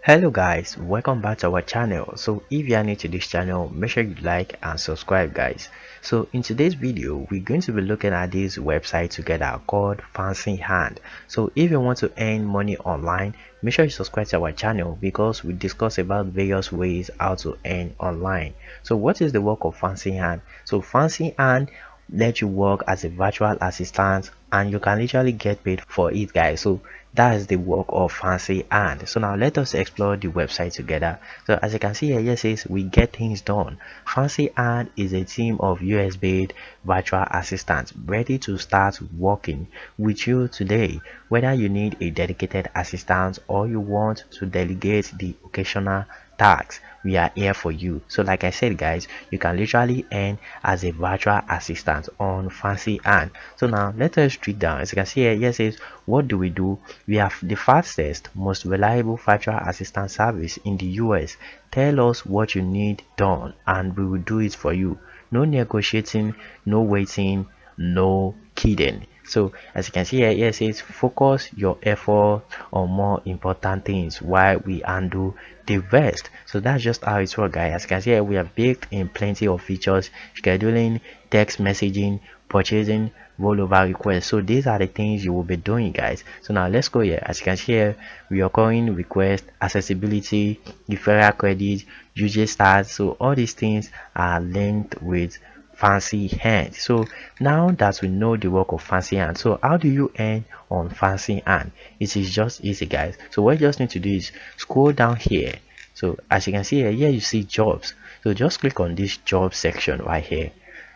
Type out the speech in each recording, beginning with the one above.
Hello guys, welcome back to our channel. So if you are new to this channel, make sure you like and subscribe guys. So in today's video, we're going to be looking at this website together called FancyHands. So if you want to earn money online, make sure you subscribe to our channel because we discuss about various ways how to earn online. So what is the work of FancyHands? So FancyHands let you work as a virtual assistant and you can literally get paid for it guys. So that is the work of FancyHands. So now let us explore the website together. So as you can see here, it says we get things done. FancyHands is a team of US based virtual assistants ready to start working with you today. Whether you need a dedicated assistant or you want to delegate the occasional tasks, we are here for you. So like I said guys, you can literally earn as a virtual assistant on FancyHands. So now let us read down. As you can see here, it says what do we do? We have the fastest, most reliable virtual assistant service in the US. Tell us what you need done and we will do it for you. No negotiating, no waiting, no kidding. So as you can see here, it says focus your effort on more important things while we handle the rest. So that's just how it works guys. As you can see here, we have baked in plenty of features: scheduling, text messaging, purchasing, rollover requests. So these are the things you will be doing guys. So now let's go here. As you can see here, recurring request, accessibility, referral credit, usage stats. So all these things are linked with FancyHands. So now that we know the work of FancyHands, so how do you earn on FancyHands? It is just easy guys. So what you just need to do is scroll down here. So as you can see here, you see jobs. So just click on this job section right here.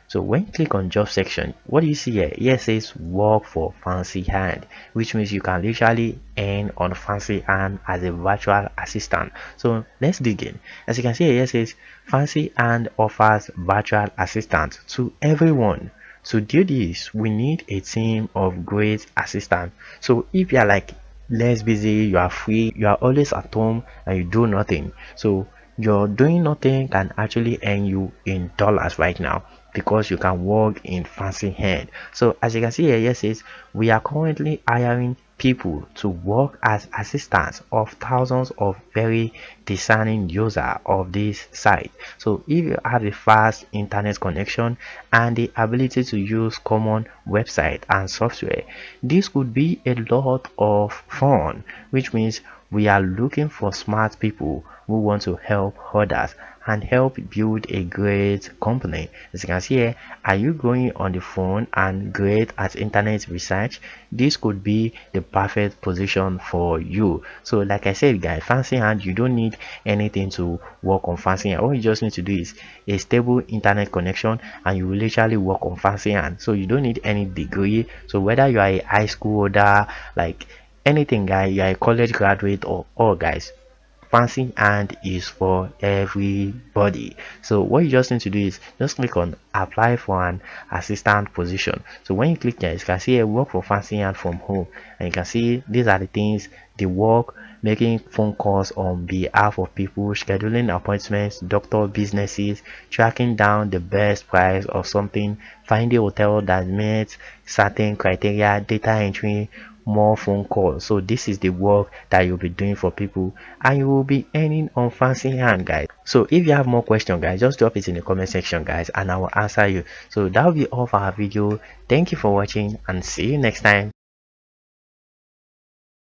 So when you click on job section, what do you see here? Here says work for FancyHands, which means you can literally earn on FancyHands as a virtual assistant. So let's dig in. As you can see here, it says FancyHands offers virtual assistants to everyone. To do this, we need a team of great assistants. So if you are like less busy, you are free, you are always at home and you do nothing, so your doing nothing can actually earn you in dollars right now because you can work in FancyHands. So as you can see here, it says we are currently hiring people to work as assistants of thousands of very discerning users of this site. So if you have a fast internet connection and the ability to use common website and software, this could be a lot of fun, which means we are looking for smart people who want to help others and help build a great company. As you can see here, are you going on the phone and great at internet research? This could be the perfect position for you. So like I said guys, FancyHands, you don't need anything to work on FancyHands. All you just need to do is a stable internet connection and you will literally work on FancyHands. So you don't need any degree. So whether you are a high school holder, like anything guys, you are a college graduate or all guys, FancyHands is for everybody. So what you just need to do is just click on apply for an assistant position. So when you click here, you can see a work for FancyHands from home, and you can see these are the things they work: making phone calls on behalf of people, scheduling appointments, doctor businesses, tracking down the best price of something, finding a hotel that meets certain criteria, data entry, more phone calls. So this is the work that you'll be doing for people and you will be earning on FancyHands guys. So if you have more questions guys, just drop it in the comment section guys and I will answer you. So that will be all for our video. Thank you for watching and see you next time.